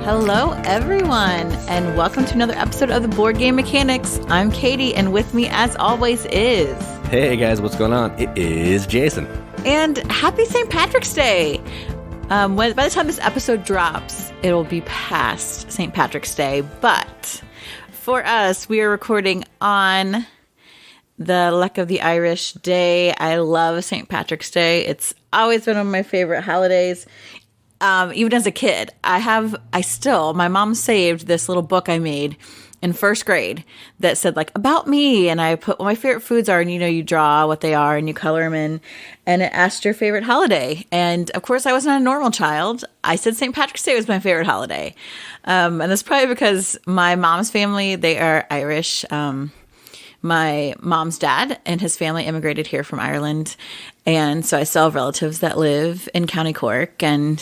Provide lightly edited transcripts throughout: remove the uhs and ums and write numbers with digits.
Hello, everyone, and welcome to another episode of the Board Game Mechanics. I'm Katie, and with me, as always, is... Hey, guys, what's going on? It is Jason. And happy St. Patrick's Day! By the time this episode drops, it'll be past St. Patrick's Day, but for us, we are recording on the Luck of the Irish Day. I love St. Patrick's Day. It's always been one of my favorite holidays. Even as a kid, my mom saved this little book I made in first grade that said like about me. And I put what my favorite foods are and, you draw what they are and you color them in, and it asked your favorite holiday. And of course I was not a normal child. I said St. Patrick's Day was my favorite holiday. And that's probably because my mom's family, they are Irish. My mom's dad and his family immigrated here from Ireland. And so I still have relatives that live in County Cork. And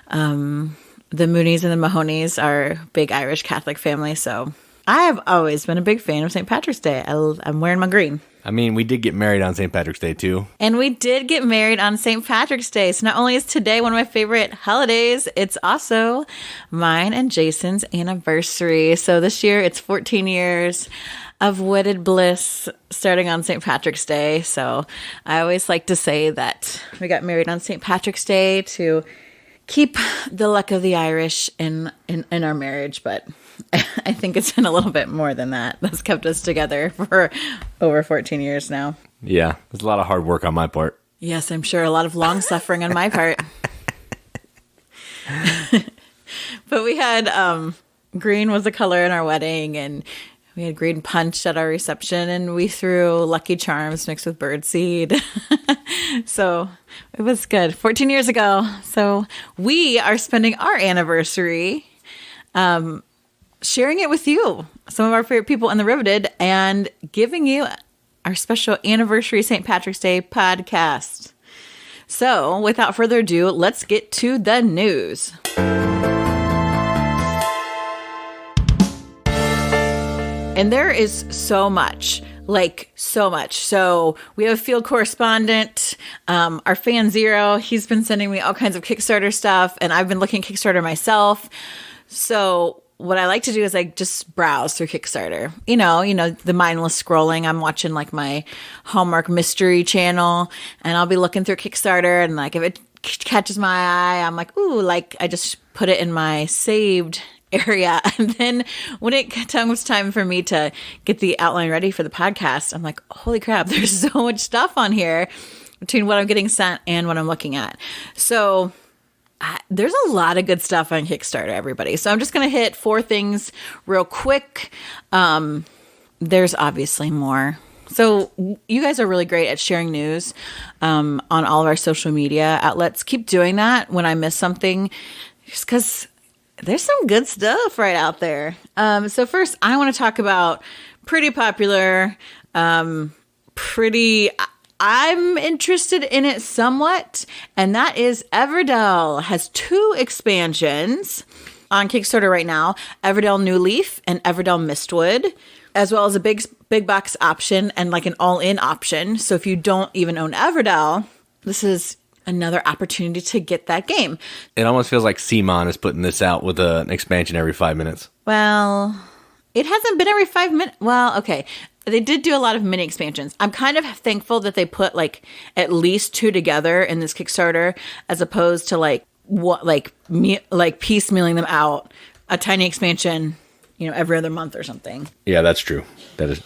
the Moonies and the Mahonies are a big Irish Catholic family. So I have always been a big fan of St. Patrick's Day. I'm wearing my green. I mean, we did get married on St. Patrick's Day, too. And we did get married on St. Patrick's Day. So not only is today one of my favorite holidays, it's also mine and Jason's anniversary. So this year it's 14 years of wedded bliss starting on St. Patrick's Day. So I always like to say that we got married on St. Patrick's Day to keep the luck of the Irish in our marriage. But I think it's been a little bit more than that. That's kept us together for over 14 years now. Yeah, there's a lot of hard work on my part. Yes, I'm sure a lot of long suffering on my part. But we had green was the color in our wedding, and we had green punch at our reception, and we threw Lucky Charms mixed with birdseed. So it was good. 14 years ago. So we are spending our anniversary sharing it with you, some of our favorite people in the Riveted, and giving you our special anniversary St. Patrick's Day podcast. So without further ado, let's get to the news. And there is so much. So we have a field correspondent, our fan Zero. He's been sending me all kinds of Kickstarter stuff, and I've been looking at Kickstarter myself. So what I like to do is like just browse through Kickstarter. You know, the mindless scrolling. I'm watching like my Hallmark mystery channel, and I'll be looking through Kickstarter, and like if it catches my eye, I'm like, ooh, like I just put it in my saved area. And then when it comes time for me to get the outline ready for the podcast, I'm like, holy crap, there's so much stuff on here between what I'm getting sent and what I'm looking at. So there's a lot of good stuff on Kickstarter, everybody. So I'm just going to hit 4 things real quick. There's obviously more. So you guys are really great at sharing news on all of our social media outlets. Keep doing that when I miss something, just because there's some good stuff right out there. So first, I want to talk about pretty popular, I'm interested in it somewhat, and that is Everdell has 2 expansions on Kickstarter right now, Everdell New Leaf and Everdell Mistwood, as well as a big box option and like an all-in option. So if you don't even own Everdell, this is another opportunity to get that game. It almost feels like CMON is putting this out with an expansion every 5 minutes. Well, it hasn't been every 5 minutes. Well, okay. They did do a lot of mini expansions. I'm kind of thankful that they put like at least 2 together in this Kickstarter, as opposed to piecemealing them out, a tiny expansion, every other month or something. Yeah, that's true. That is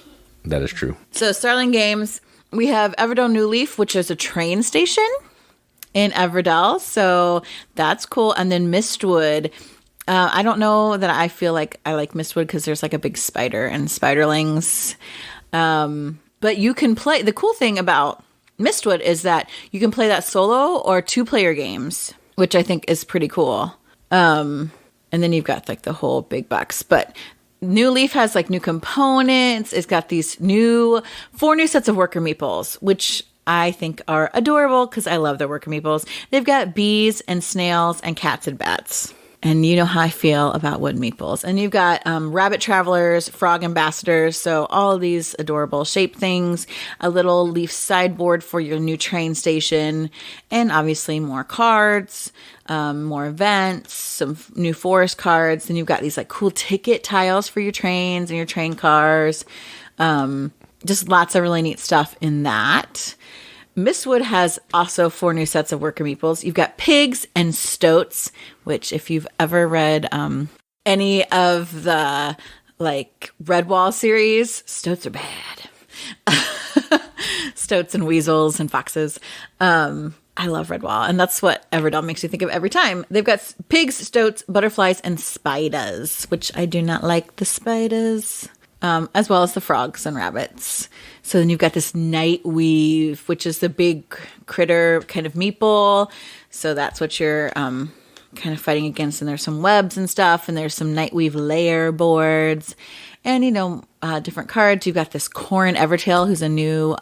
true. So Starling Games, we have Everdell New Leaf, which is a train station in Everdell, so that's cool. And then Mistwood, I don't know that I feel like I like Mistwood because there's like a big spider and spiderlings. But you can play. The cool thing about Mistwood is that you can play that solo or 2-player games, which I think is pretty cool. And then you've got like the whole big box. But New Leaf has like new components. It's got these 4 new sets of worker meeples, which I think are adorable because I love their worker meeples. They've got bees and snails and cats and bats. And you know how I feel about wood meeples. And you've got rabbit travelers, frog ambassadors. So all of these adorable shape things, a little leaf sideboard for your new train station, and obviously more cards, more events, some new forest cards. Then you've got these like cool ticket tiles for your trains and your train cars. Just lots of really neat stuff in that. Mistwood has also 4 new sets of worker meeples. You've got pigs and stoats, which if you've ever read any of the like Redwall series, stoats are bad. Stoats and weasels and foxes. I love Redwall, and that's what Everdell makes you think of every time. They've got pigs, stoats, butterflies, and spiders, which I do not like the spiders. As well as the frogs and rabbits. So then you've got this nightweave, which is the big critter kind of meeple. So that's what you're kind of fighting against. And there's some webs and stuff. And there's some nightweave layer boards. And, different cards. You've got this Cuore and Everdell, who's a new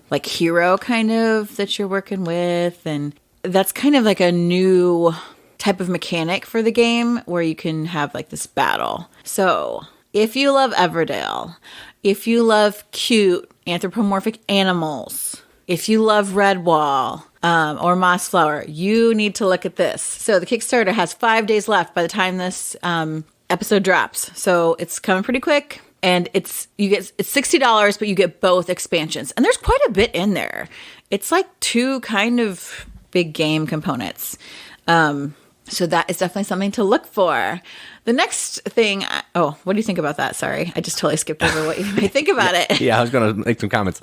like hero kind of that you're working with. And that's kind of like a new type of mechanic for the game where you can have like this battle. So if you love Everdell, if you love cute anthropomorphic animals, if you love Redwall or Mossflower, you need to look at this. So the Kickstarter has 5 days left by the time this episode drops. So it's coming pretty quick. And it's $60, but you get both expansions. And there's quite a bit in there. It's like 2 kind of big game components. So that is definitely something to look for. The next thing, what do you think about that? Sorry, I just totally skipped over what you may think about it. Yeah, I was going to make some comments.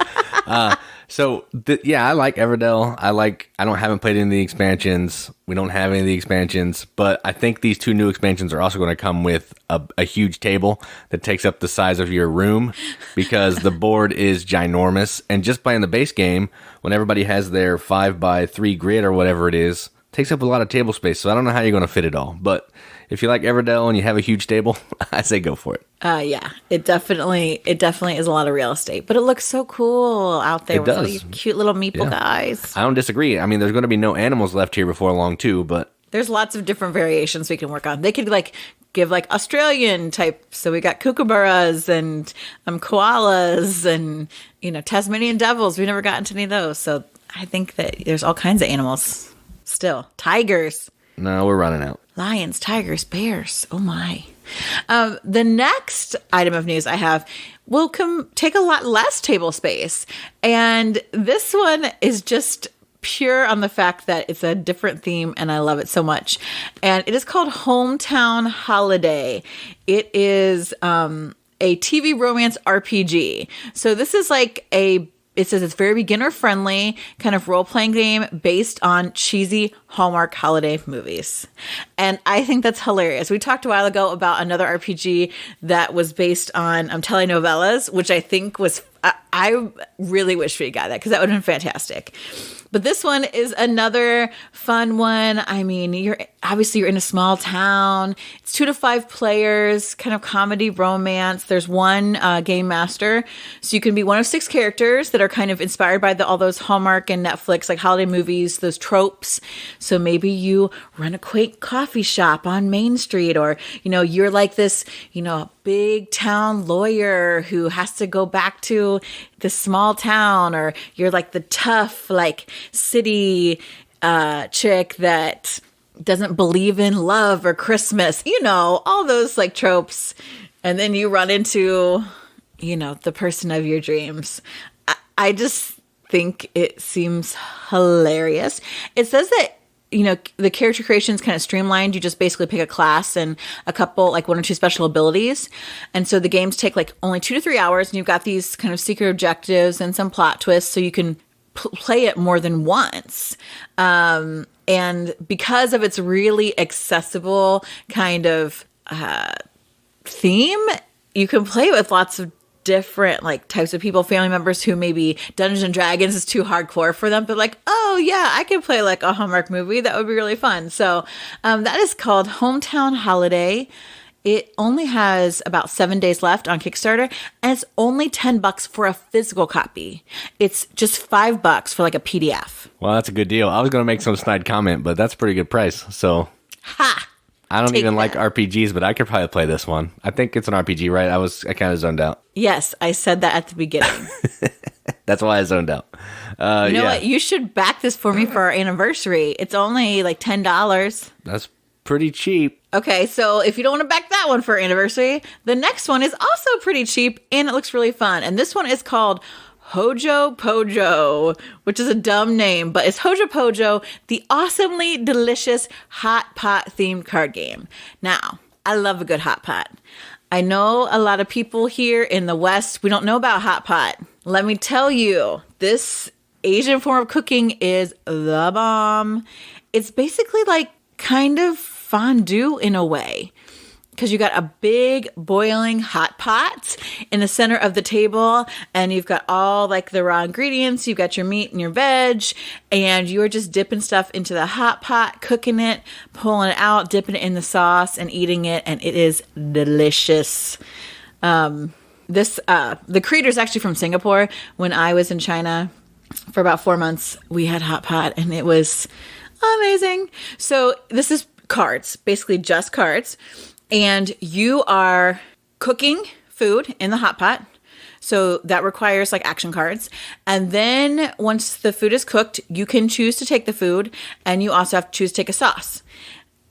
I like Everdell. I haven't played any of the expansions. We don't have any of the expansions, but I think these 2 new expansions are also going to come with a huge table that takes up the size of your room because the board is ginormous. And just playing the base game, when everybody has their 5x3 grid or whatever it is, takes up a lot of table space. So I don't know how you're going to fit it all, but if you like Everdell and you have a huge table, I say go for it. Yeah, it definitely is a lot of real estate, but it looks so cool out there with all these cute little meeple guys. I don't disagree. I mean, there's going to be no animals left here before long too, but there's lots of different variations we can work on. They could give Australian type. So we got kookaburras and koalas and Tasmanian devils. We never got into any of those. So I think that there's all kinds of animals still. Tigers. No, we're running out. Lions, tigers, bears. Oh my. The next item of news I have will take a lot less table space. And this one is just pure on the fact that it's a different theme and I love it so much. And it is called Hometown Holiday. It is a TV romance RPG. So this is like it says it's very beginner friendly kind of role playing game based on cheesy Hallmark holiday movies. And I think that's hilarious. We talked a while ago about another RPG that was based on telenovelas, which I think was, I really wish we got that because that would have been fantastic. But this one is another fun one. I mean, you're in a small town. It's 2 to 5 players, kind of comedy romance. There's one game master. So you can be one of 6 characters that are kind of inspired by all those Hallmark and Netflix, like holiday movies, those tropes. So maybe you run a quaint coffee shop on Main Street, or, you're like this, big town lawyer who has to go back to the small town, or you're like the tough, like city chick that doesn't believe in love or Christmas, all those like tropes. And then you run into, the person of your dreams. I just think it seems hilarious. It says that, the character creation is kind of streamlined. You just basically pick a class and a couple, like 1 or 2 special abilities. And so the games take like only 2 to 3 hours, and you've got these kind of secret objectives and some plot twists. So you can play it more than once. And because of its really accessible kind of theme, you can play with lots of different like types of people, family members who maybe Dungeons and Dragons is too hardcore for them, but like, oh yeah, I could play like a Hallmark movie. That would be really fun. So that is called Hometown Holiday. It only has about 7 days left on Kickstarter, and it's only $10 for a physical copy. It's just $5 for like a PDF. Well, that's a good deal. I was going to make some snide comment, but that's a pretty good price. So, ha! I don't Take even like that. RPGs, but I could probably play this one. I think it's an RPG, right? I kind of zoned out. Yes, I said that at the beginning. That's why I zoned out. You know yeah. what? You should back this for me for our anniversary. It's only like $10. That's pretty cheap. Okay, so if you don't want to back that one for our anniversary, the next one is also pretty cheap and it looks really fun. And this one is called Hojo Pojo, which is a dumb name, but it's Hojo Pojo, the awesomely delicious hot pot themed card game. Now, I love a good hot pot. I know a lot of people here in the West, we don't know about hot pot. Let me tell you, this Asian form of cooking is the bomb. It's basically like kind of fondue in a way. Because you got a big boiling hot pot in the center of the table, and you've got all like the raw ingredients. You've got your meat and your veg, and you're just dipping stuff into the hot pot, cooking it, pulling it out, dipping it in the sauce, and eating it, and it is delicious. The creator is actually from Singapore. When I was in China for about 4 months, we had hot pot, and it was amazing. So this is cards, basically just cards. And you are cooking food in the hot pot. So that requires like action cards. And then once the food is cooked, you can choose to take the food, and you also have to choose to take a sauce.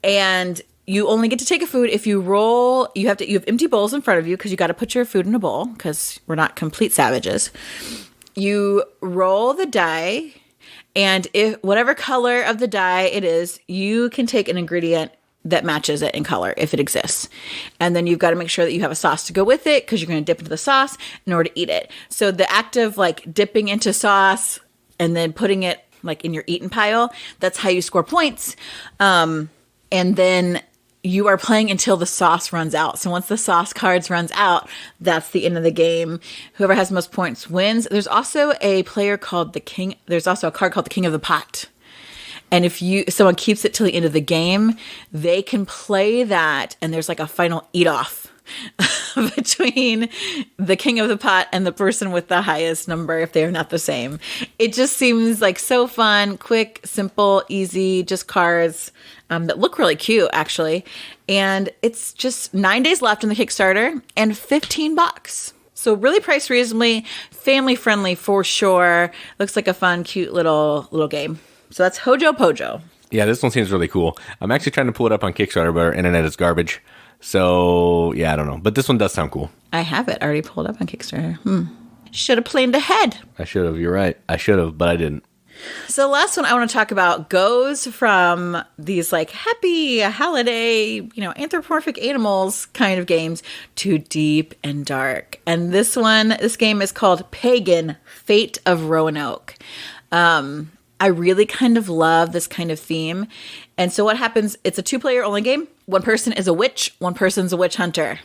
And you only get to take a food if you roll. You have empty bowls in front of you because you got to put your food in a bowl because we're not complete savages. You roll the die, and if whatever color of the die it is, you can take an ingredient that matches it in color if it exists. And then you've got to make sure that you have a sauce to go with it because you're going to dip into the sauce in order to eat it. So the act of like dipping into sauce and then putting it like in your eaten pile, that's how you score points. And then you are playing until the sauce runs out. So once the sauce cards runs out, that's the end of the game. Whoever has the most points wins. There's also a player called the King. There's also a card called the King of the Pot. And if someone keeps it till the end of the game, they can play that, and there's like a final eat-off between the King of the Pot and the person with the highest number if they are not the same. It just seems like so fun, quick, simple, easy, just cards that look really cute, actually. And it's just 9 days left in the Kickstarter and $15. So really priced reasonably, family-friendly for sure. Looks like a fun, cute little game. So that's Hojo Pojo. Yeah, this one seems really cool. I'm actually trying to pull it up on Kickstarter, but our internet is garbage. So, yeah, I don't know. But this one does sound cool. I have it already pulled up on Kickstarter. Should have planned ahead. I should have. You're right. I should have, but I didn't. So the last one I want to talk about goes from these like happy holiday, anthropomorphic animals kind of games to deep and dark. And this game is called Pagan, Fate of Roanoke. I really kind of love this kind of theme. And so what happens, it's a 2-player only game. One person is a witch, one person's a witch hunter.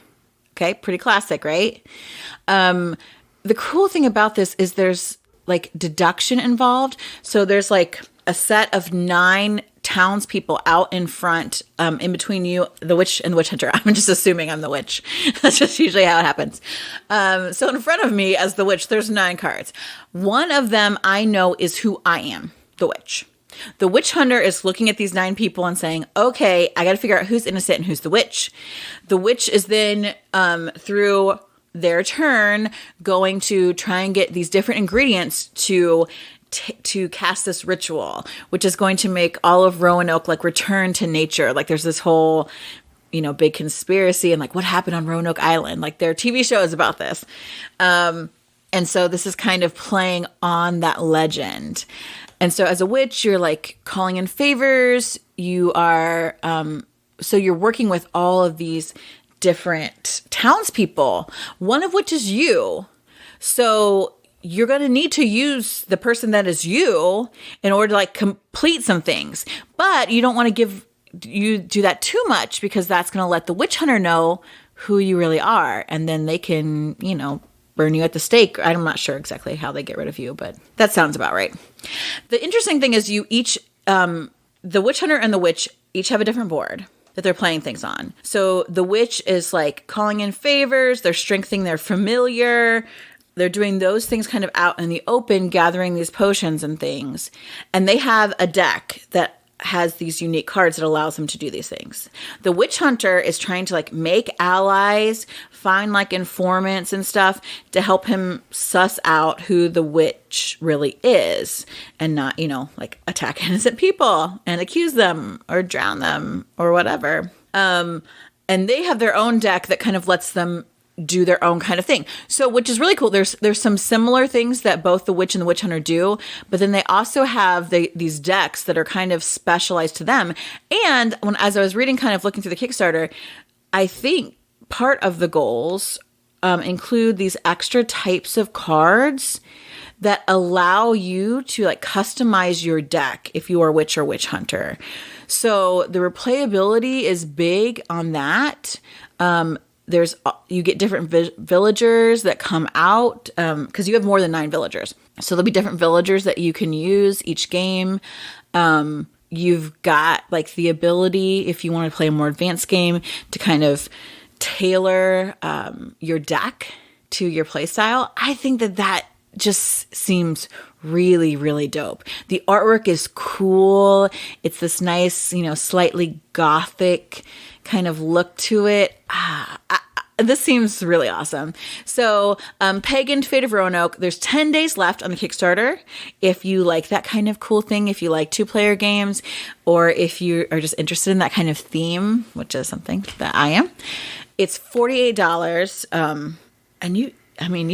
Okay, pretty classic, right? The cool thing about this is there's like deduction involved. So there's like a set of 9 townspeople out in front, in between you, the witch, and the witch hunter. I'm just assuming I'm the witch. That's just usually how it happens. So in front of me as the witch, there's 9 cards. One of them I know is who I am. The witch. The witch hunter is looking at these 9 people and saying, okay, I got to figure out who's innocent and who's the witch. The witch is then, through their turn, going to try and get these different ingredients to cast this ritual, which is going to make all of Roanoke like return to nature. Like there's this whole, big conspiracy and like what happened on Roanoke Island. Like there are TV shows about this. And so this is kind of playing on that legend. And so as a witch, you're like calling in favors. You are, so you're working with all of these different townspeople, one of which is you. So you're going to need to use the person that is you in order to like complete some things. But you don't want to do that too much because that's going to let the witch hunter know who you really are. And then they can, burn you at the stake. I'm not sure exactly how they get rid of you, but that sounds about right. The interesting thing is you each, the witch hunter and the witch each have a different board that they're playing things on. So the witch is like calling in favors. They're strengthening their familiar. They're doing those things kind of out in the open, gathering these potions and things. And they have a deck that has these unique cards that allows him to do these things. The witch hunter is trying to like make allies, find like informants and stuff to help him suss out who the witch really is and not, like attack innocent people and accuse them or drown them or whatever. And they have their own deck that kind of lets them do their own kind of thing. So, which is really cool. There's some similar things that both the witch and the witch hunter do, but then they also have these decks that are kind of specialized to them. And as I was reading, kind of looking through the Kickstarter, I think part of the goals include these extra types of cards that allow you to like customize your deck if you are witch or witch hunter. So the replayability is big on that. You get different villagers that come out because you have more than 9 villagers. So there'll be different villagers that you can use each game. You've got like the ability, if you want to play a more advanced game, to kind of tailor your deck to your play style. I think that just seems really, really dope. The artwork is cool. It's this nice, slightly gothic kind of look to it. This seems really awesome. So, Pagan, Fate of Roanoke, there's 10 days left on the Kickstarter. If you like that kind of cool thing, if you like 2-player games, or if you are just interested in that kind of theme, which is something that I am, it's $48. And you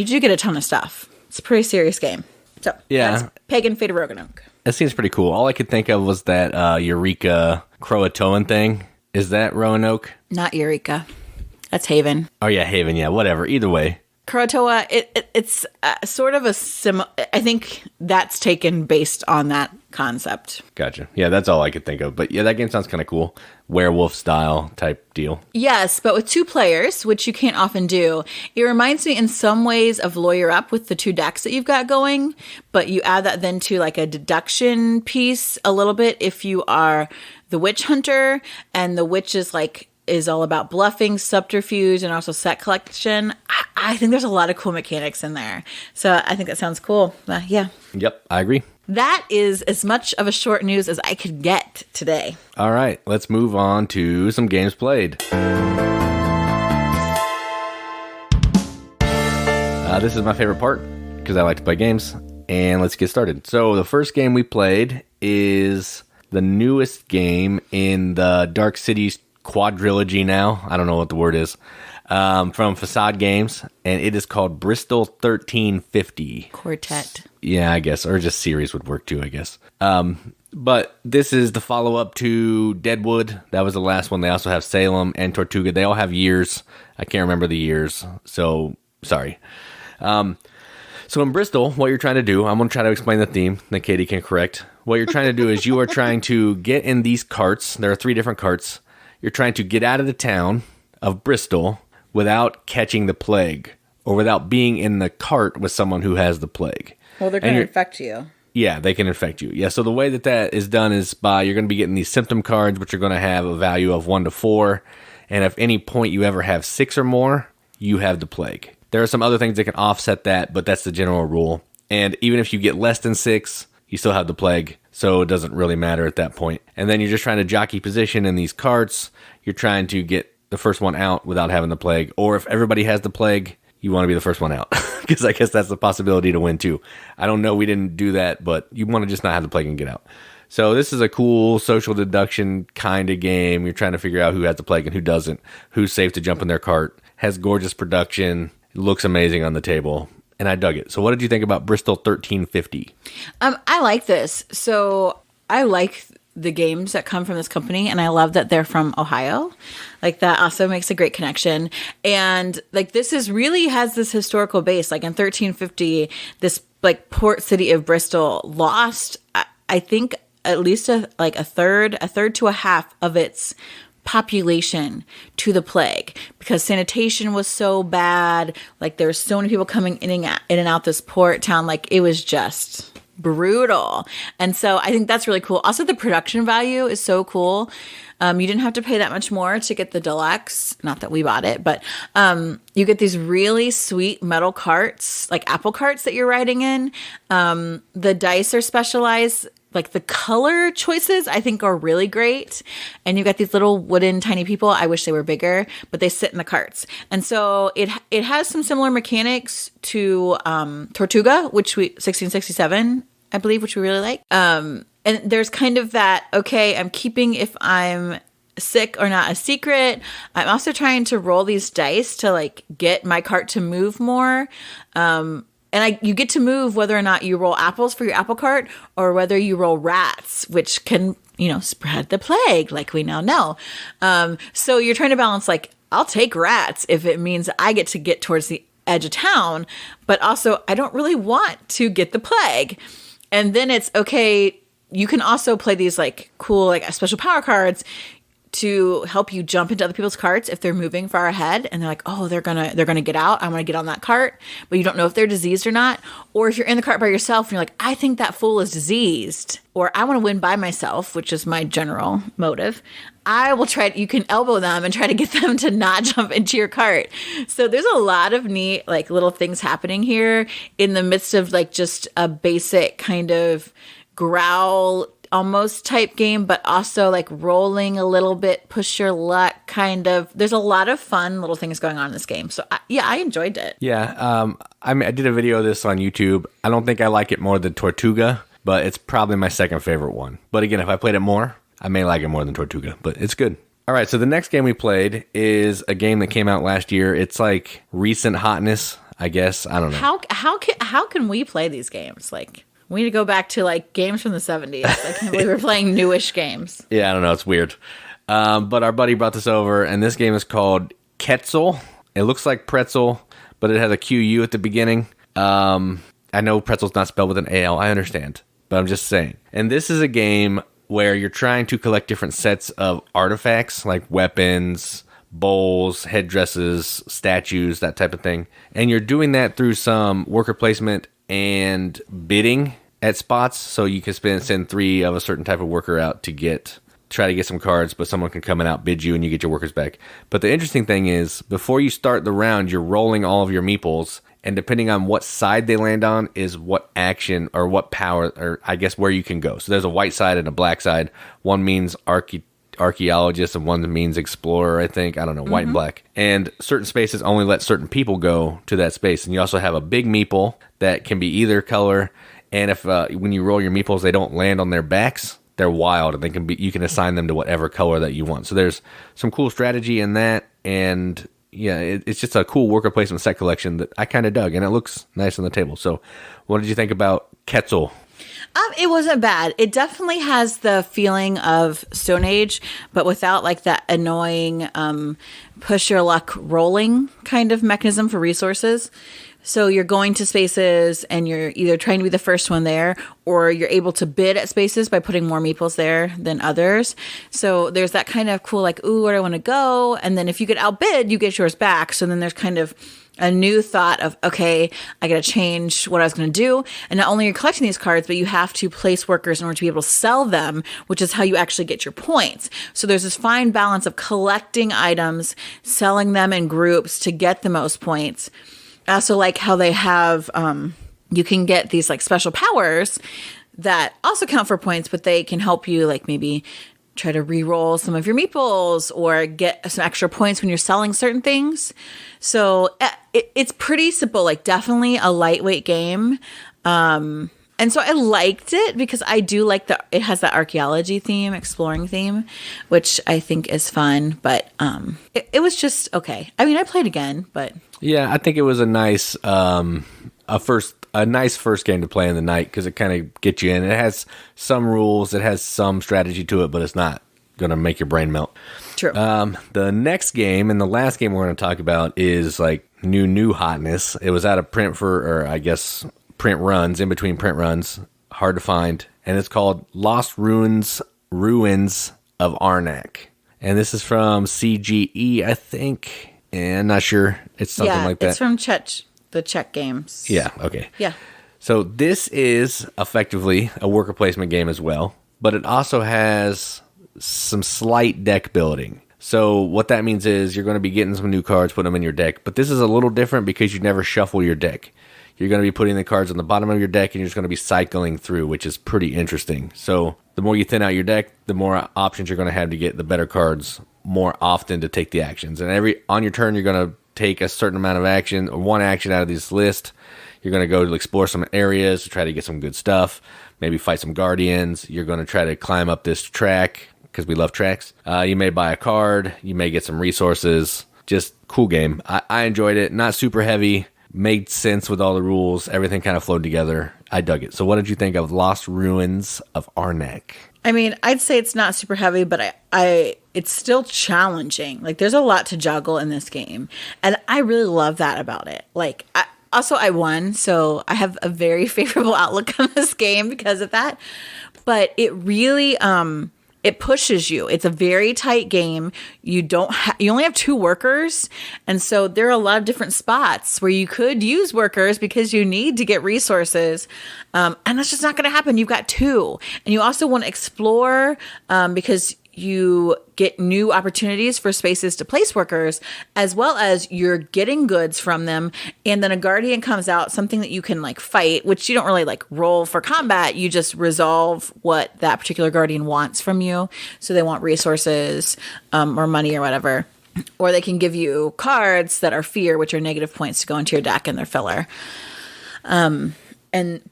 do get a ton of stuff. It's a pretty serious game. So, yeah. That's Pagan, Fate of Roanoke. It seems pretty cool. All I could think of was that Eureka Croatoan thing. Is that Roanoke? Not Eureka. That's Haven. Oh, yeah, Haven. Yeah, whatever. Either way. Croatoa, it's sort of I think that's taken based on that concept. Gotcha. Yeah, that's all I could think of. But yeah, that game sounds kind of cool. Werewolf style type deal. Yes, but with 2 players, which you can't often do. It reminds me in some ways of Lawyer Up with the 2 decks that you've got going, but you add that then to like a deduction piece a little bit if you are the witch hunter, and the witch is all about bluffing, subterfuge, and also set collection. I think there's a lot of cool mechanics in there. So I think that sounds cool. Yeah. Yep, I agree. That is as much of a short news as I could get today. All right, let's move on to some games played. This is my favorite part because I like to play games. And let's get started. So the first game we played is the newest game in the Dark Cities quadrilogy now. I don't know what the word is. From Facade Games, and it is called Bristol 1350. Quartet. Yeah, I guess. Or just series would work too, I guess. But this is the follow-up to Deadwood. That was the last one. They also have Salem and Tortuga. They all have years. I can't remember the years, so sorry. So in Bristol, what you're trying to do, I'm going to try to explain the theme, then Katie can correct. What you're trying to do is you are trying to get in these carts. There are 3 different carts. You're trying to get out of the town of Bristol without catching the plague or without being in the cart with someone who has the plague. Well, they're going to infect you. Yeah, they can infect you. Yeah, so the way that is done is you're going to be getting these symptom cards, which are going to have a value of 1 to 4. And if any point you ever have 6 or more, you have the plague. There are some other things that can offset that, but that's the general rule. And even if you get less than 6, you still have the plague. So it doesn't really matter at that point. And then you're just trying to jockey position in these carts. You're trying to get the first one out without having the plague. Or if everybody has the plague, you want to be the first one out. Because I guess that's the possibility to win too. I don't know, we didn't do that, but you want to just not have the plague and get out. So this is a cool social deduction kind of game. You're trying to figure out who has the plague and who doesn't. Who's safe to jump in their cart. Has gorgeous production. It looks amazing on the table. And I dug it. So what did you think about Bristol 1350? I like this. So I like the games that come from this company, and I love that they're from Ohio. Like, that also makes a great connection. And like, this is really has this historical base. Like in 1350, this like port city of Bristol lost, I think, at least a third to a half of its population to the plague because sanitation was so bad. Like, there were so many people coming in and out this port town. Like, it was just brutal. And so I think that's really cool. Also, the production value is so cool. You didn't have to pay that much more to get the deluxe. Not that we bought it, but you get these really sweet metal carts, like apple carts that you're riding in. The dice are specialized. Like the color choices, I think, are really great. And you got these little wooden tiny people. I wish they were bigger, but they sit in the carts. And so it has some similar mechanics to Tortuga, which 1667, I believe, which we really like. And there's kind of that, okay, I'm keeping if I'm sick or not a secret. I'm also trying to roll these dice to like get my cart to move more. And you get to move whether or not you roll apples for your apple cart or whether you roll rats, which can, spread the plague, like we now know. So you're trying to balance, like, I'll take rats if it means I get to get towards the edge of town, but also I don't really want to get the plague. And then it's, okay, you can also play these, like, cool, like, special power cards to help you jump into other people's carts if they're moving far ahead and they're like, oh, they're gonna get out. I want to get on that cart, but you don't know if they're diseased or not. Or if you're in the cart by yourself and you're like, I think that fool is diseased, or I want to win by myself, which is my general motive. I will try. You can elbow them and try to get them to not jump into your cart. So there's a lot of neat, like, little things happening here in the midst of, like, just a basic kind of growl almost type game, but also like rolling a little bit, push your luck kind of. There's a lot of fun little things going on in this game. So I enjoyed it. Yeah. I did a video of this on YouTube. I don't think I like it more than Tortuga, but it's probably my second favorite one. But again, if I played it more, I may like it more than Tortuga, but it's good. All right. So the next game we played is a game that came out last year. It's like recent hotness, I guess. I don't know. How can we play these games? Like, we need to go back to, like, games from the 70s. I can't believe we're playing newish games. Yeah, I don't know. It's weird. But our buddy brought this over, and this game is called Quetzal. It looks like pretzel, but it has a QU at the beginning. I know pretzel's not spelled with an AL. I understand, but I'm just saying. And this is a game where you're trying to collect different sets of artifacts, like weapons, bowls, headdresses, statues, that type of thing. And you're doing that through some worker placement and bidding at spots, so you can send 3 of a certain type of worker out to try to get some cards, but someone can come and outbid you and you get your workers back. But the interesting thing is, before you start the round, you're rolling all of your meeples, and depending on what side they land on is what action or what power, or I guess where you can go. So there's a white side and a black side. One means archaeologist and one means explorer, I think. I don't know, white and black. And certain spaces only let certain people go to that space. And you also have a big meeple that can be either color. And if when you roll your meeples, they don't land on their backs, they're wild, and you can assign them to whatever color that you want. So there's some cool strategy in that. And yeah, it's just a cool worker placement set collection that I kind of dug, and it looks nice on the table. So what did you think about Quetzal? It wasn't bad. It definitely has the feeling of Stone Age, but without, like, that annoying push your luck rolling kind of mechanism for resources. So you're going to spaces and you're either trying to be the first one there, or you're able to bid at spaces by putting more meeples there than others. So there's that kind of cool, like, ooh, where do I want to go? And then if you get outbid, you get yours back. So then there's kind of a new thought of, okay, I got to change what I was going to do. And not only are you collecting these cards, but you have to place workers in order to be able to sell them, which is how you actually get your points. So there's this fine balance of collecting items, selling them in groups to get the most points. I also like how they have, you can get these, like, special powers that also count for points, but they can help you, like, maybe try to re-roll some of your meeples or get some extra points when you're selling certain things. So it's pretty simple, like, definitely a lightweight game. And so I liked it because I do like it has that archaeology theme, exploring theme, which I think is fun, but it was just okay. I mean, I played again, but yeah, I think it was a nice first game to play in the night because it kind of gets you in. It has some rules, it has some strategy to it, but it's not going to make your brain melt. True. The next game and the last game we're going to talk about is like new hotness. It was out of print print runs, in between print runs, hard to find, and it's called Lost Ruins of Arnak. And this is from CGE, I think, and I'm not sure. It's something like that. It's from the Czech games. Yeah, okay. Yeah. So this is effectively a worker placement game as well, but it also has some slight deck building. So what that means is you're going to be getting some new cards, putting them in your deck. But this is a little different because you never shuffle your deck. You're going to be putting the cards on the bottom of your deck, and you're just going to be cycling through, which is pretty interesting. So the more you thin out your deck, the more options you're going to have to get the better cards more often to take the actions. And on your turn, you're going to take a certain amount of action, or one action out of this list. You're going to go to explore some areas to try to get some good stuff, maybe fight some guardians. You're going to try to climb up this track, because we love tracks. You may buy a card. You may get some resources. Just cool game. I enjoyed it. Not super heavy. Made sense with all the rules. Everything kind of flowed together. I dug it. So what did you think of Lost Ruins of Arnak? I mean, I'd say it's not super heavy, but it's still challenging. Like, there's a lot to juggle in this game. And I really love that about it. Like, I won, so I have a very favorable outlook on this game because of that. But it really... it pushes you. It's a very tight game. You only have 2 workers. And so there are a lot of different spots where you could use workers because you need to get resources. And that's just not going to happen. You've got 2. And you also want to explore because you get new opportunities for spaces to place workers, as well as you're getting goods from them. And then a guardian comes out, something that you can like fight, which you don't really like roll for combat. You just resolve what that particular guardian wants from you. So they want resources or money or whatever. Or they can give you cards that are fear, which are negative points to go into your deck and their filler.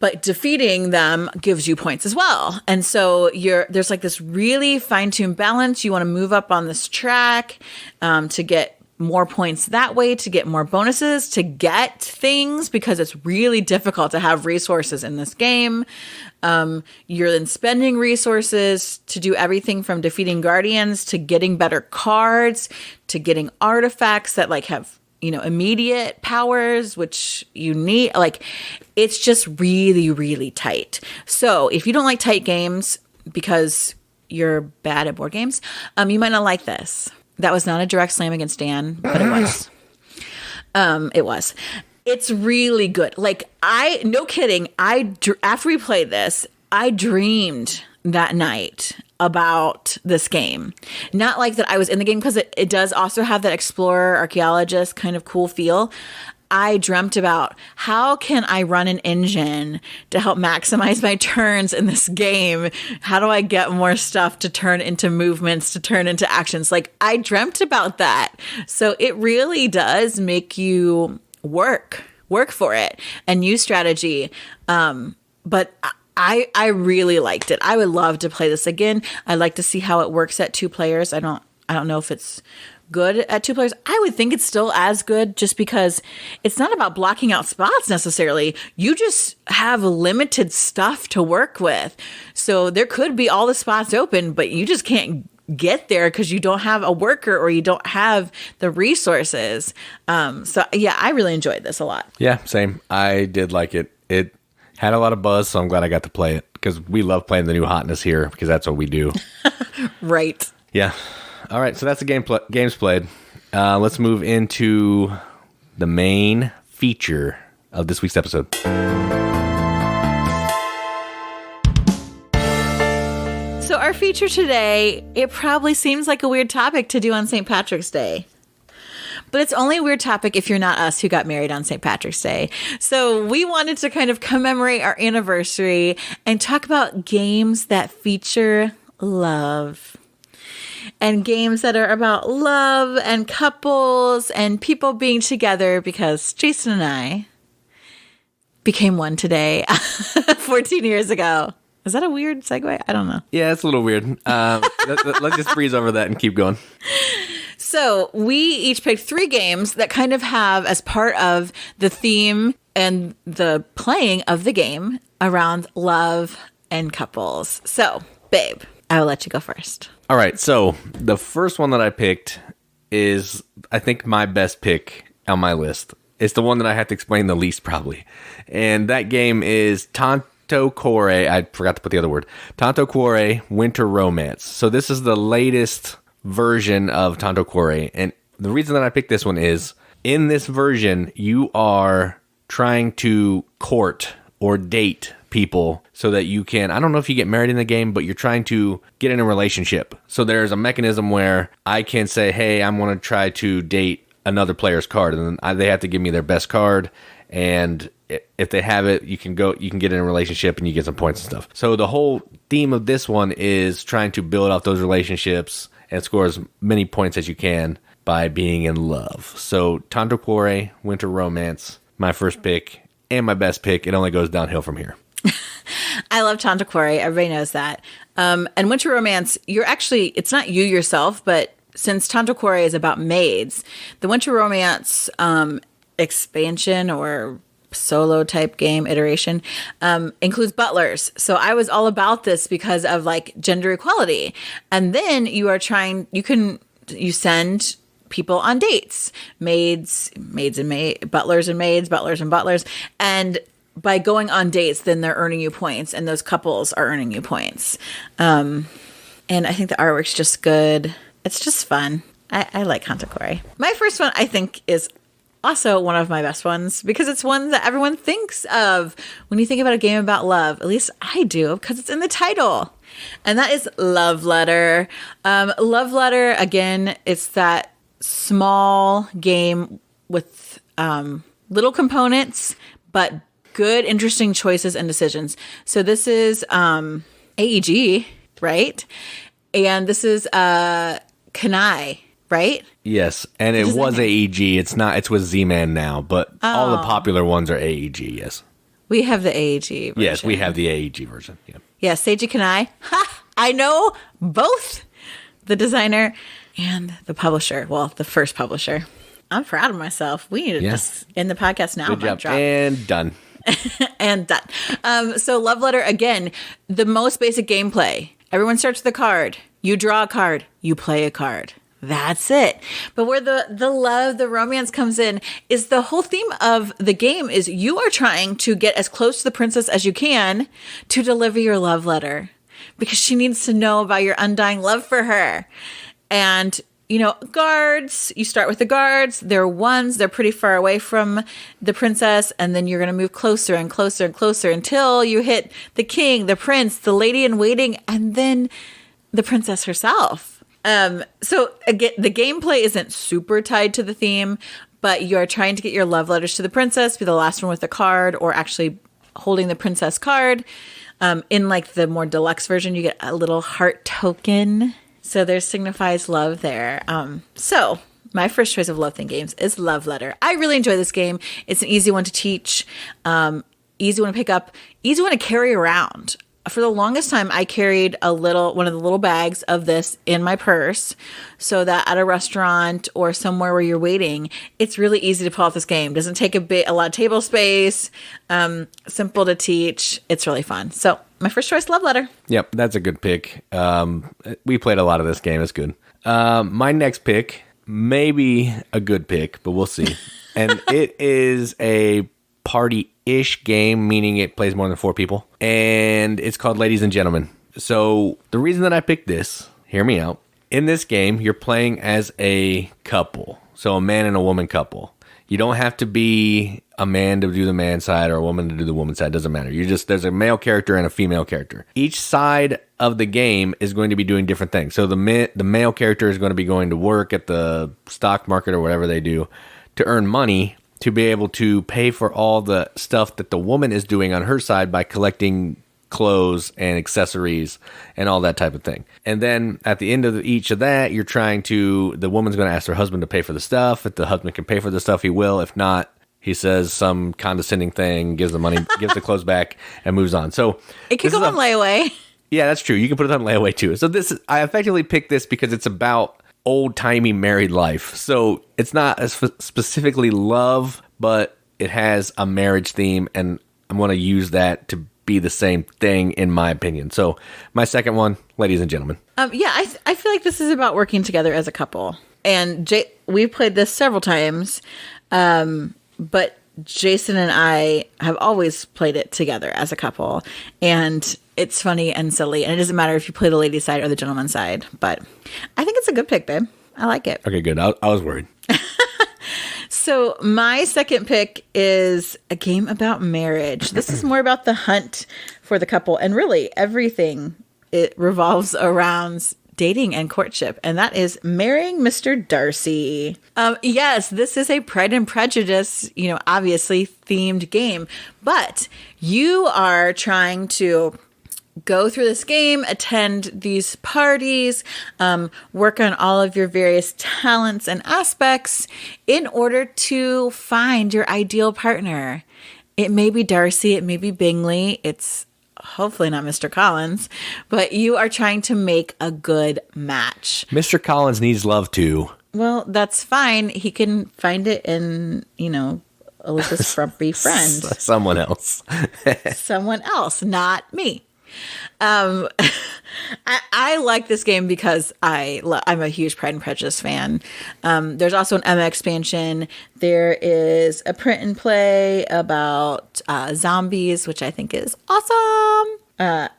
But defeating them gives you points as well. And so there's like this really fine-tuned balance. You want to move up on this track to get more points that way, to get more bonuses, to get things, because it's really difficult to have resources in this game. You're then spending resources to do everything from defeating guardians to getting better cards to getting artifacts that like have immediate powers, which you need. Like, it's just really, really tight. So if you don't like tight games because you're bad at board games, you might not like this. That was not a direct slam against Dan, but it was. It was. It's really good. Like, no kidding. After we played this, I dreamed that night about this game. Not like that I was in the game, because it does also have that explorer, archaeologist kind of cool feel. I dreamt about how can I run an engine to help maximize my turns in this game? How do I get more stuff to turn into movements, to turn into actions? Like, I dreamt about that. So it really does make you work for it and use strategy. But I really liked it. I would love to play this again. I'd like to see how it works at 2 players. I don't know if it's good at 2 players. I would think it's still as good, just because it's not about blocking out spots necessarily. You just have limited stuff to work with. So there could be all the spots open, but you just can't get there because you don't have a worker or you don't have the resources. So yeah, I really enjoyed this a lot. Yeah, same. I did like it. It had a lot of buzz, so I'm glad I got to play it, because we love playing the new hotness here, because that's what we do. Right. Yeah. All right, so that's the games played. Let's move into the main feature of this week's episode. So our feature today, it probably seems like a weird topic to do on St. Patrick's Day. But it's only a weird topic if you're not us who got married on St. Patrick's Day. So we wanted to kind of commemorate our anniversary and talk about games that feature love. And games that are about love and couples and people being together, because Jason and I became one today 14 years ago. Is that a weird segue? I don't know. Yeah, it's a little weird. Let's just breeze over that and keep going. So we each picked 3 games that kind of have as part of the theme and the playing of the game around love and couples. So, babe, I will let you go first. All right. So the first one that I picked is, I think, my best pick on my list. It's the one that I have to explain the least, probably. And that game is Tanto Cuore. I forgot to put the other word. Tanto Cuore Winter Romance. So this is the latest version of Tanto Cuore. And the reason that I picked this one is, in this version, you are trying to court or date people so that you can, I don't know if you get married in the game, but you're trying to get in a relationship. So there's a mechanism where I can say, hey, I'm going to try to date another player's card, and then they have to give me their best card, and if they have it, you can get in a relationship and you get some points and stuff. So the whole theme of this one is trying to build up those relationships and score as many points as you can by being in love. So Tanto, Cuore, Winter Romance, my first pick and my best pick. It only goes downhill from here. I love Tanto, Cuore. Everybody knows that. And Winter Romance, it's not you yourself, but since Tanto, Cuore is about maids, the Winter Romance expansion or solo type game iteration includes butlers. So I was all about this because of like gender equality. And then you send people on dates, butlers and maids, butlers and butlers. And by going on dates, then they're earning you points, and those couples are earning you points. And I think the artwork's just good. It's just fun. I like Tanto, Cuore. My first one, I think, is also one of my best ones because it's one that everyone thinks of when you think about a game about love. At least I do, because it's in the title. And that is Love Letter. Love Letter, again, it's that small game with little components, but good, interesting choices and decisions. So this is AEG, right? And this is Kanai, right? Yes, and it was AEG. It's with Z-Man now, but all the popular ones are AEG, yes. We have the AEG version. Yes, we have the AEG version. Yeah. Yeah, Seiji Kanai. Ha! I know both the designer and the publisher. Well, the first publisher. I'm proud of myself. We need to just end the podcast now. Good job. And done. And done. So Love Letter, again, the most basic gameplay. Everyone starts with a card. You draw a card. You play a card. That's it. But where the love, the romance comes in is the whole theme of the game is you are trying to get as close to the princess as you can to deliver your love letter because she needs to know about your undying love for her. And, guards, you start with the guards. They're ones. They're pretty far away from the princess. And then you're going to move closer and closer and closer until you hit the king, the prince, the lady in waiting, and then the princess herself. So again, the gameplay isn't super tied to the theme, but you're trying to get your love letters to the princess, be the last one with the card, or actually holding the princess card. In like the more deluxe version, you get a little heart token. So there signifies love there. So my first choice of love theme games is Love Letter. I really enjoy this game. It's an easy one to teach, easy one to pick up, easy one to carry around. For the longest time, I carried one of the little bags of this in my purse so that at a restaurant or somewhere where you're waiting, it's really easy to pull out this game. Doesn't take a lot of table space, simple to teach. It's really fun. So my first choice, Love Letter. Yep, that's a good pick. We played a lot of this game. It's good. My next pick may be a good pick, but we'll see. And it is a party-ish game, meaning it plays more than 4 people. And it's called Ladies and Gentlemen. So the reason that I picked this, hear me out. In this game, you're playing as a couple. So a man and a woman couple. You don't have to be a man to do the man side or a woman to do the woman side. It doesn't matter. There's a male character and a female character. Each side of the game is going to be doing different things. So the male character is going to be going to work at the stock market or whatever they do to earn money to be able to pay for all the stuff that the woman is doing on her side by collecting clothes and accessories and all that type of thing. And then at the end of each of that, the woman's going to ask her husband to pay for the stuff. If the husband can pay for the stuff, he will. If not, he says some condescending thing, gives the money, gives the clothes back, and moves on. So it could go on layaway. Yeah, that's true. You can put it on layaway too. So I effectively picked this because it's about old-timey married life. So it's not as specifically love, but it has a marriage theme, and I'm going to use that to be the same thing, in my opinion. So my second one, Ladies and Gentlemen. I feel like this is about working together as a couple. And we've played this several times, but Jason and I have always played it together as a couple. And it's funny and silly. And it doesn't matter if you play the ladies' side or the gentleman's side. But I think it's a good pick, babe. I like it. Okay, good. I was worried. So my second pick is a game about marriage. This is more about the hunt for the couple, and really everything it revolves around dating and courtship, and that is Marrying Mr. Darcy. Yes, this is a Pride and Prejudice, obviously themed game, but you are trying to go through this game, attend these parties, work on all of your various talents and aspects in order to find your ideal partner. It may be Darcy, it may be Bingley, it's hopefully not Mr. Collins, but you are trying to make a good match. Mr. Collins needs love too. Well, that's fine. He can find it in, Elizabeth's frumpy friend. Someone else. Someone else, not me. I like this game because I'm a huge Pride and Prejudice fan. There's also an Emma expansion. There is a print and play about zombies, which I think is awesome. And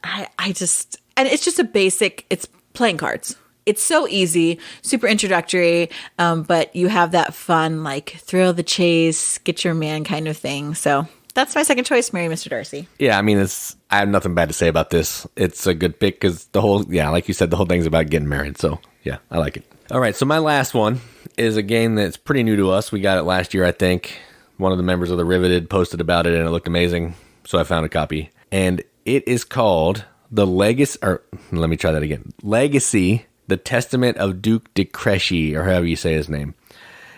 it's just it's playing cards. It's so easy, super introductory, but you have that fun, thrill of the chase, get your man kind of thing. So that's my second choice, Marry Mr. Darcy. Yeah, I have nothing bad to say about this. It's a good pick because like you said, the whole thing's about getting married. So yeah, I like it. All right, so my last one is a game that's pretty new to us. We got it last year, I think. One of the members of the Riveted posted about it and it looked amazing. So I found a copy. And it is called Legacy, The Testament of Duke de Creche, or however you say his name.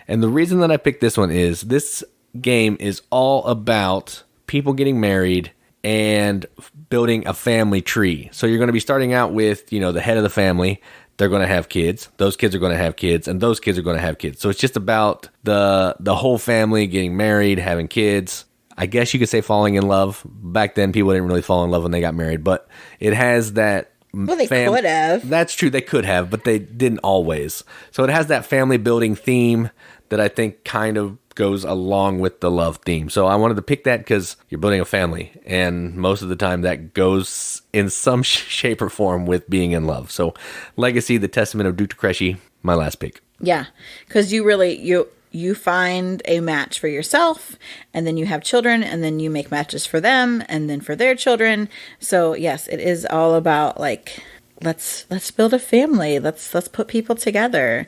And the reason that I picked this one is this game is all about people getting married and building a family tree. So you're going to be starting out with, the head of the family. They're going to have kids. Those kids are going to have kids, and those kids are going to have kids. So it's just about the whole family getting married, having kids. I guess you could say falling in love. Back then, people didn't really fall in love when they got married, but it has that. Well, they could have. That's true. They could have, but they didn't always. So it has that family building theme that I think kind of goes along with the love theme. So I wanted to pick that because you're building a family, and most of the time that goes in some shape or form with being in love. So Legacy, The Testament of Duke de Creche, my last pick. Yeah, because you find a match for yourself, and then you have children, and then you make matches for them, and then for their children. So yes, it is all about let's build a family. Let's put people together.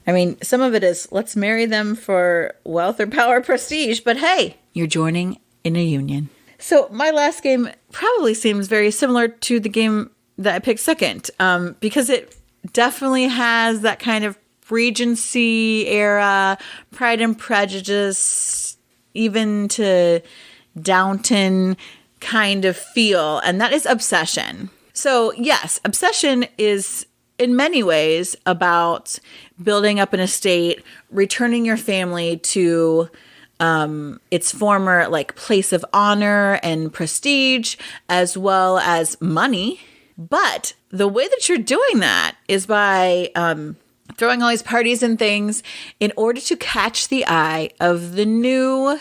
I mean, some of it is let's marry them for wealth or power, prestige, but hey, you're joining in a union. So my last game probably seems very similar to the game that I picked second, because it definitely has that kind of Regency era, Pride and Prejudice, even to Downton kind of feel, and that is Obsession. So yes, Obsession is in many ways about building up an estate, returning your family to its former place of honor and prestige, as well as money. But the way that you're doing that is by throwing all these parties and things in order to catch the eye of the new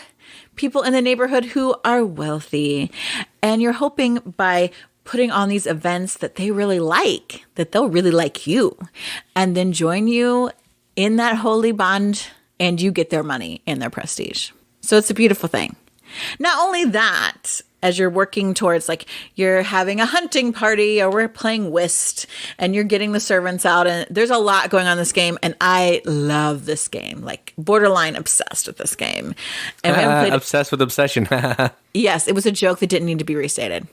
people in the neighborhood who are wealthy. And you're hoping by putting on these events that they really like, that they'll really like you, and then join you in that holy bond, and you get their money and their prestige. So it's a beautiful thing. Not only that, as you're working towards, you're having a hunting party, or we're playing whist, and you're getting the servants out, and there's a lot going on in this game, and I love this game, borderline obsessed with this game. And we haven't played obsessed with Obsession. Yes, it was a joke that didn't need to be restated.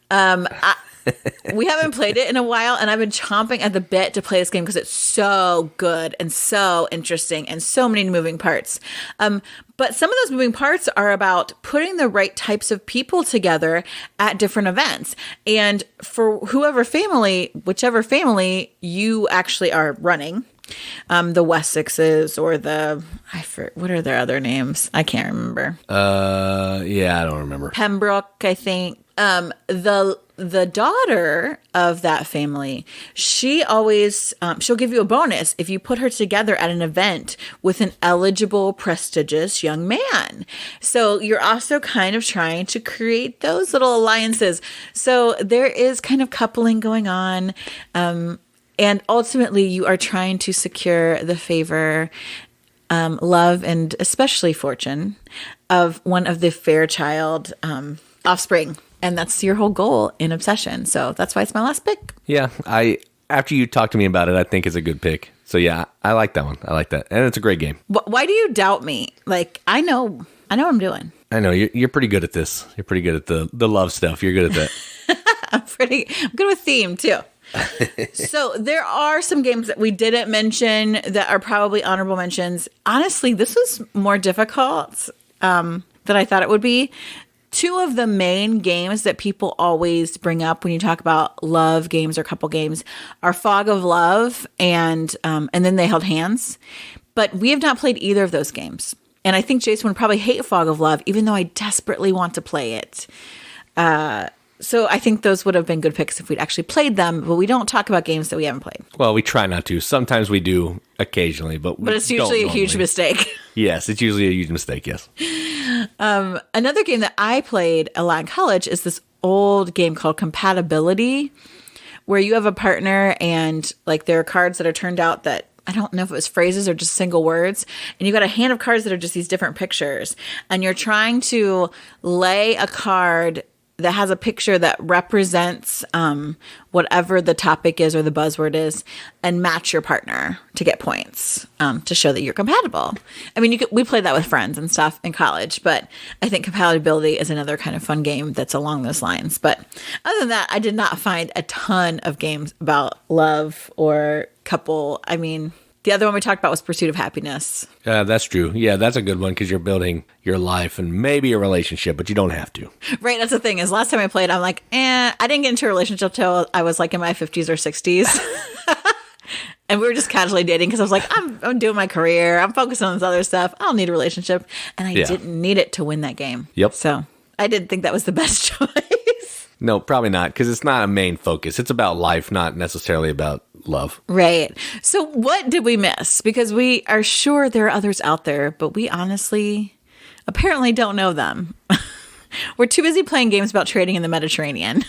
We haven't played it in a while, and I've been chomping at the bit to play this game because it's so good and so interesting and so many moving parts. But some of those moving parts are about putting the right types of people together at different events. And for whichever family you actually are running, the Wessexes or what are their other names? I can't remember. Yeah, I don't remember. Pembroke, I think. The daughter of that family, she always, she'll give you a bonus if you put her together at an event with an eligible, prestigious young man. So you're also kind of trying to create those little alliances. So there is kind of coupling going on. And ultimately you are trying to secure the favor love, and especially fortune of one of the Fairchild offspring. And that's your whole goal in Obsession. So that's why it's my last pick. Yeah, after you talk to me about it, I think it's a good pick. So yeah, I like that one. I like that. And it's a great game. Why do you doubt me? Like, I know what I'm doing. I know, you're pretty good at this. You're pretty good at the love stuff. You're good at that. I'm good with theme, too. So there are some games that we didn't mention that are probably honorable mentions. Honestly, this was more difficult than I thought it would be. Two of the main games that people always bring up when you talk about love games or couple games are Fog of Love and then They Held Hands. But we have not played either of those games. And I think Jason would probably hate Fog of Love, even though I desperately want to play it. So I think those would have been good picks if we'd actually played them, but we don't talk about games that we haven't played. Well, we try not to. Sometimes we do occasionally, but it's usually a huge mistake. Yes, it's usually a huge mistake, yes. Another game that I played a lot in college is this old game called Compatibility, where you have a partner and like there are cards that are turned out that I don't know if it was phrases or just single words. And you got a hand of cards that are just these different pictures. And you're trying to lay a card that has a picture that represents whatever the topic is or the buzzword is, and match your partner to get points to show that you're compatible. I mean, we played that with friends and stuff in college, but I think Compatibility is another kind of fun game that's along those lines. But other than that, I did not find a ton of games about love or couple. I mean, the other one we talked about was Pursuit of Happiness. That's true. Yeah, that's a good one because you're building your life and maybe a relationship, but you don't have to. Right. That's the thing is last time I played, I'm like, I didn't get into a relationship till I was like in my 50s or 60s. And we were just casually dating because I was like, I'm doing my career. I'm focused on this other stuff. I don't need a relationship. And I didn't need it to win that game. Yep. So I didn't think that was the best choice. No, probably not because it's not a main focus. It's about life, not necessarily about love. Right. So what did we miss? Because we are sure there are others out there, but we honestly apparently don't know them. We're too busy playing games about trading in the Mediterranean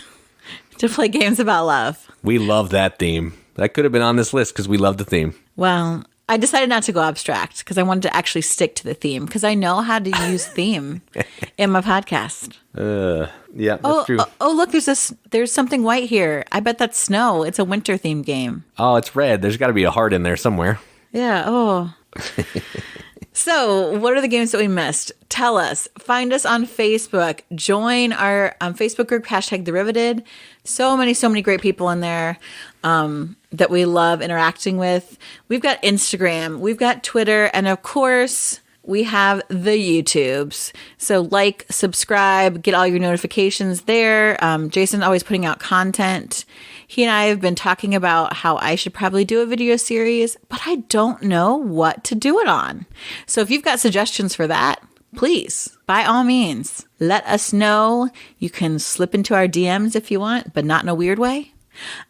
to play games about love. We love that theme. That could have been on this list because we love the theme. Well, I decided not to go abstract because I wanted to actually stick to the theme because I know how to use theme in my podcast. Yeah, that's true. Oh, look, there's something white here. I bet that's snow. It's a winter themed game. Oh, it's red. There's got to be a heart in there somewhere. Yeah. Oh. So, what are the games that we missed? Tell us. Find us on Facebook. Join our Facebook group, #TheRiveted. So many great people in there that we love interacting with. We've got Instagram. We've got Twitter. And, of course, we have the YouTubes. So like, subscribe, get all your notifications there. Jason's always putting out content. He and I have been talking about how I should probably do a video series, but I don't know what to do it on. So if you've got suggestions for that, please, by all means, let us know. You can slip into our DMs if you want, but not in a weird way.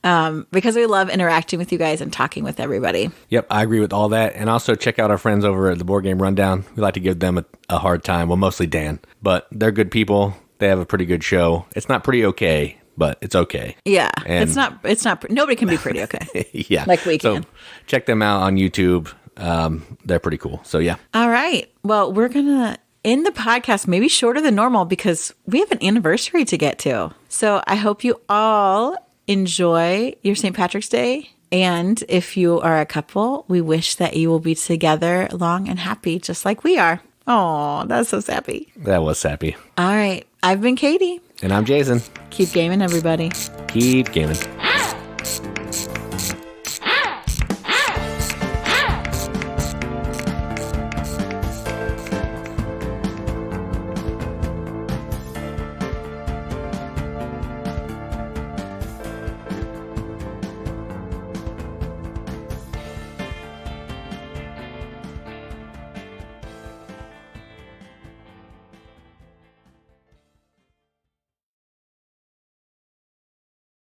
Because we love interacting with you guys and talking with everybody. Yep, I agree with all that. And also check out our friends over at the Board Game Rundown. We like to give them a hard time. Well, mostly Dan. But they're good people. They have a pretty good show. It's not pretty okay, but it's okay. Yeah, and it's not, nobody can be pretty okay. Yeah. Like we can. So check them out on YouTube. They're pretty cool. So yeah. All right. Well, we're going to end the podcast maybe shorter than normal because we have an anniversary to get to. So I hope you all enjoy your St. Patrick's Day. And if you are a couple, we wish that you will be together long and happy, just like we are. Oh, that's so sappy. That was sappy. All right. I've been Katie. And I'm Jason. Keep gaming, everybody. Keep gaming.